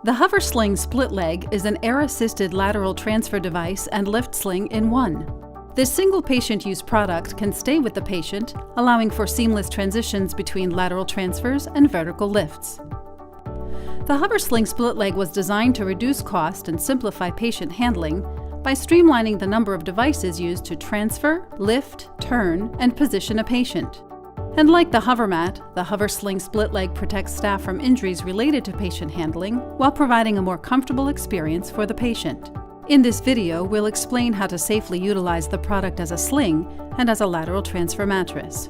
The HoverSling split leg is an air-assisted lateral transfer device and lift sling in one. This single patient use product can stay with the patient, allowing for seamless transitions between lateral transfers and vertical lifts. The HoverSling split leg was designed to reduce cost and simplify patient handling by streamlining the number of devices used to transfer, lift, turn, and position a patient. And like the HoverMatt, the HoverSling split leg protects staff from injuries related to patient handling while providing a more comfortable experience for the patient. In this video, we'll explain how to safely utilize the product as a sling and as a lateral transfer mattress.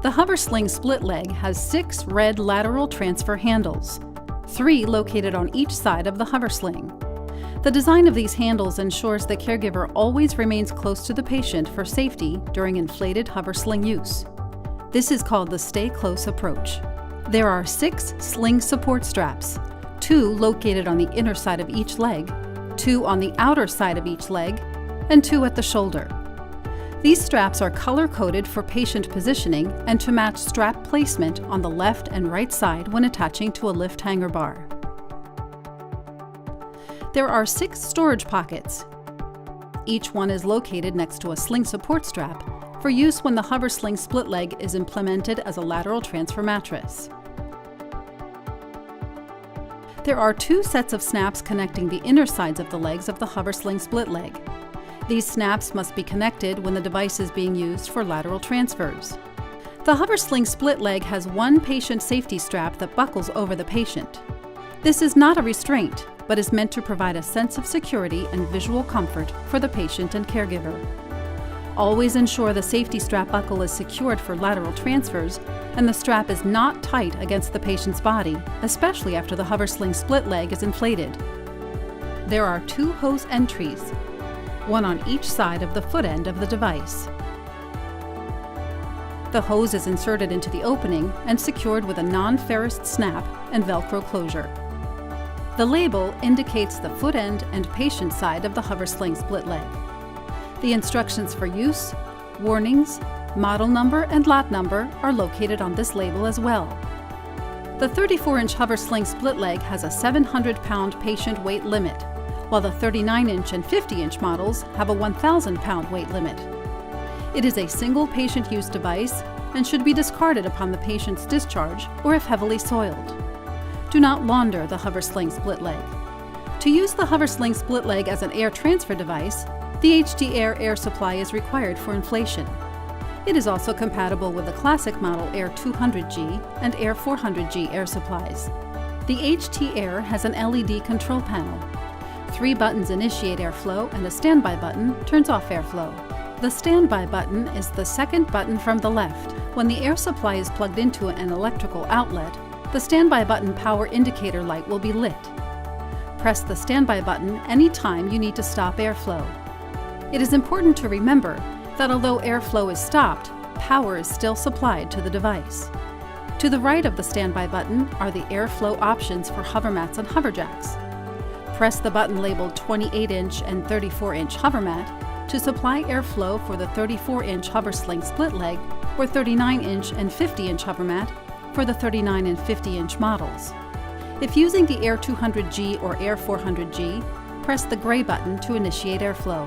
The HoverSling split leg has 6 red lateral transfer handles, 3 located on each side of the HoverSling. The design of these handles ensures the caregiver always remains close to the patient for safety during inflated HoverSling use. This is called the stay close approach. There are 6 sling support straps, 2 located on the inner side of each leg, 2 on the outer side of each leg, and 2 at the shoulder. These straps are color-coded for patient positioning and to match strap placement on the left and right side when attaching to a lift hanger bar. There are 6 storage pockets. Each one is located next to a sling support strap for use when the HoverSling split leg is implemented as a lateral transfer mattress. There are 2 sets of snaps connecting the inner sides of the legs of the HoverSling split leg. These snaps must be connected when the device is being used for lateral transfers. The HoverSling split leg has one patient safety strap that buckles over the patient. This is not a restraint, but is meant to provide a sense of security and visual comfort for the patient and caregiver. Always ensure the safety strap buckle is secured for lateral transfers and the strap is not tight against the patient's body, especially after the HoverSling split leg is inflated. There are 2 hose entries, one on each side of the foot end of the device. The hose is inserted into the opening and secured with a non-ferrous snap and Velcro closure. The label indicates the foot end and patient side of the HoverSling split leg. The instructions for use, warnings, model number, and lot number are located on this label as well. The 34-inch HoverSling split leg has a 700-pound patient weight limit, while the 39-inch and 50-inch models have a 1,000-pound weight limit. It is a single patient use device and should be discarded upon the patient's discharge or if heavily soiled. Do not launder the HoverSling split leg. To use the HoverSling split leg as an air transfer device, the HD Air supply is required for inflation. It is also compatible with the classic model Air 200G and Air 400G air supplies. The HT Air has an LED control panel. 3 buttons initiate airflow and a standby button turns off airflow. The standby button is the second button from the left. When the air supply is plugged into an electrical outlet, the standby button power indicator light will be lit. Press the standby button anytime you need to stop airflow. It is important to remember that although airflow is stopped, power is still supplied to the device. To the right of the standby button are the airflow options for HoverMatts and HoverJacks. Press the button labeled 28-inch and 34-inch HoverMatt to supply airflow for the 34-inch HoverSling split leg or 39-inch and 50-inch HoverMatt for the 39 and 50-inch models. If using the Air 200G or Air 400G, press the gray button to initiate airflow.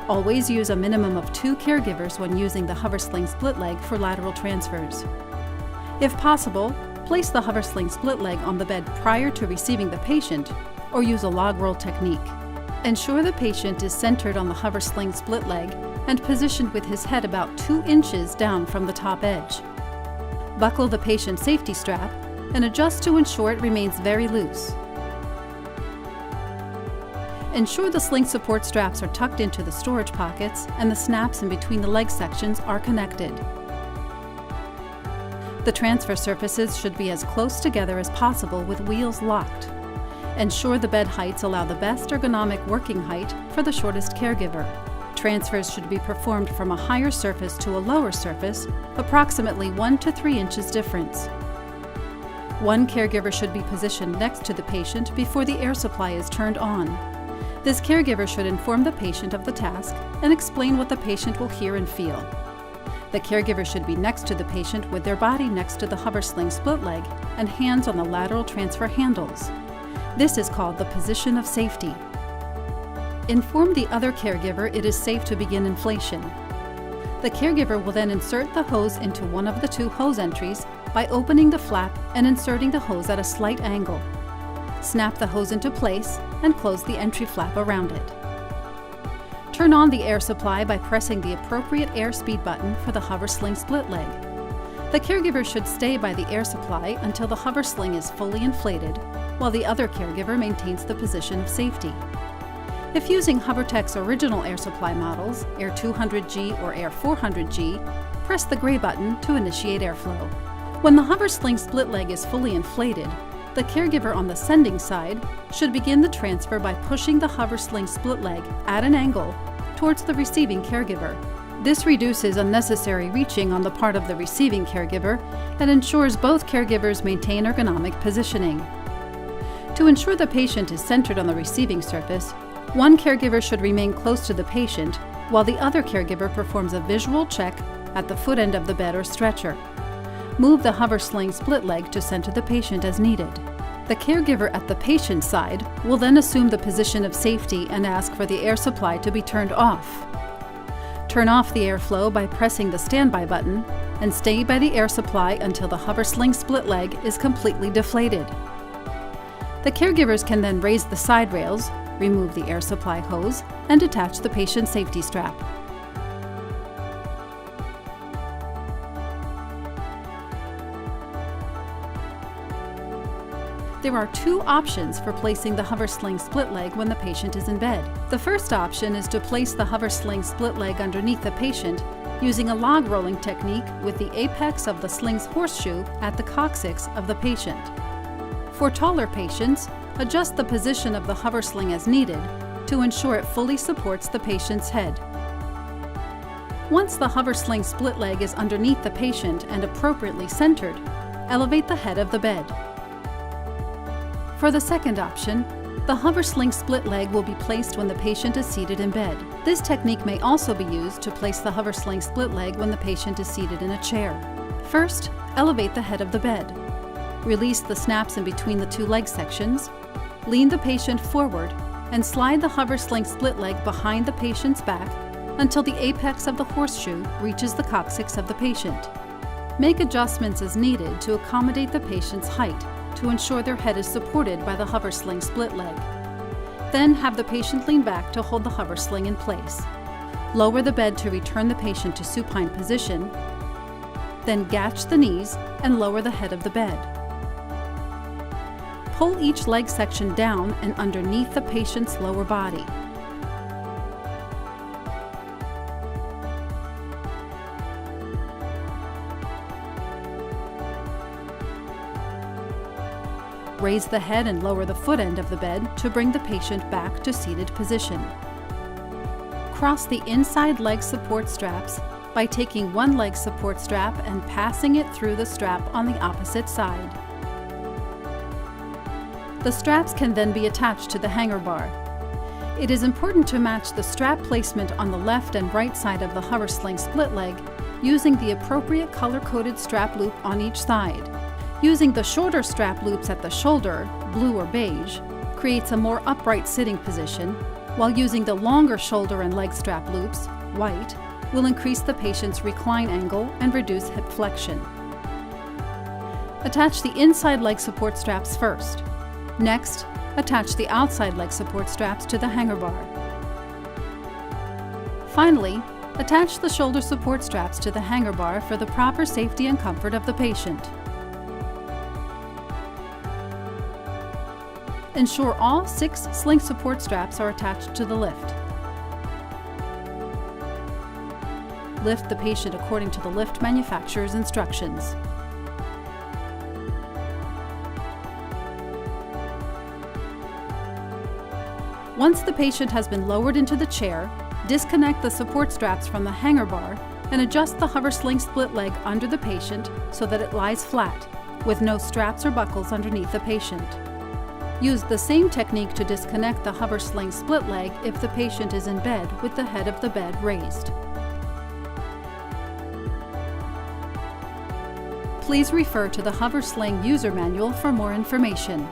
Always use a minimum of 2 caregivers when using the HoverSling split leg for lateral transfers. If possible, place the HoverSling split leg on the bed prior to receiving the patient or use a log roll technique. Ensure the patient is centered on the HoverSling split leg and positioned with his head about 2 inches down from the top edge. Buckle the patient's safety strap and adjust to ensure it remains very loose. Ensure the sling support straps are tucked into the storage pockets and the snaps in between the leg sections are connected. The transfer surfaces should be as close together as possible with wheels locked. Ensure the bed heights allow the best ergonomic working height for the shortest caregiver. Transfers should be performed from a higher surface to a lower surface, approximately 1 to 3 inches difference. One caregiver should be positioned next to the patient before the air supply is turned on. This caregiver should inform the patient of the task and explain what the patient will hear and feel. The caregiver should be next to the patient with their body next to the HoverSling split leg and hands on the lateral transfer handles. This is called the position of safety. Inform the other caregiver it is safe to begin inflation. The caregiver will then insert the hose into one of the two hose entries by opening the flap and inserting the hose at a slight angle. Snap the hose into place and close the entry flap around it. Turn on the air supply by pressing the appropriate air speed button for the HoverSling split leg. The caregiver should stay by the air supply until the HoverSling is fully inflated, while the other caregiver maintains the position of safety. If using HoverTech's original air supply models, Air 200G or Air 400G, press the gray button to initiate airflow. When the HoverSling split leg is fully inflated, the caregiver on the sending side should begin the transfer by pushing the HoverSling split leg at an angle towards the receiving caregiver. This reduces unnecessary reaching on the part of the receiving caregiver and ensures both caregivers maintain ergonomic positioning. To ensure the patient is centered on the receiving surface, one caregiver should remain close to the patient while the other caregiver performs a visual check at the foot end of the bed or stretcher. Move the HoverSling split leg to center the patient as needed. The caregiver at the patient side will then assume the position of safety and ask for the air supply to be turned off. Turn off the airflow by pressing the standby button and stay by the air supply until the HoverSling split leg is completely deflated. The caregivers can then raise the side rails, remove the air supply hose, and detach the patient's safety strap. There are two options for placing the HoverSling split leg when the patient is in bed. The first option is to place the HoverSling split leg underneath the patient using a log rolling technique with the apex of the sling's horseshoe at the coccyx of the patient. For taller patients, adjust the position of the HoverSling as needed to ensure it fully supports the patient's head. Once the HoverSling split leg is underneath the patient and appropriately centered, elevate the head of the bed. For the second option, the HoverSling split leg will be placed when the patient is seated in bed. This technique may also be used to place the HoverSling split leg when the patient is seated in a chair. First, elevate the head of the bed. Release the snaps in between the two leg sections, lean the patient forward, and slide the HoverSling split leg behind the patient's back until the apex of the horseshoe reaches the coccyx of the patient. Make adjustments as needed to accommodate the patient's height to ensure their head is supported by the HoverSling split leg. Then have the patient lean back to hold the HoverSling in place. Lower the bed to return the patient to supine position, then gatch the knees and lower the head of the bed. Pull each leg section down and underneath the patient's lower body. Raise the head and lower the foot end of the bed to bring the patient back to seated position. Cross the inside leg support straps by taking one leg support strap and passing it through the strap on the opposite side. The straps can then be attached to the hanger bar. It is important to match the strap placement on the left and right side of the HoverSling split leg using the appropriate color-coded strap loop on each side. Using the shorter strap loops at the shoulder, blue or beige, creates a more upright sitting position, while using the longer shoulder and leg strap loops, white, will increase the patient's recline angle and reduce hip flexion. Attach the inside leg support straps first. Next, attach the outside leg support straps to the hanger bar. Finally, attach the shoulder support straps to the hanger bar for the proper safety and comfort of the patient. Ensure all 6 sling support straps are attached to the lift. Lift the patient according to the lift manufacturer's instructions. Once the patient has been lowered into the chair, disconnect the support straps from the hanger bar and adjust the HoverSling split leg under the patient so that it lies flat, with no straps or buckles underneath the patient. Use the same technique to disconnect the HoverSling split leg if the patient is in bed with the head of the bed raised. Please refer to the HoverSling user manual for more information.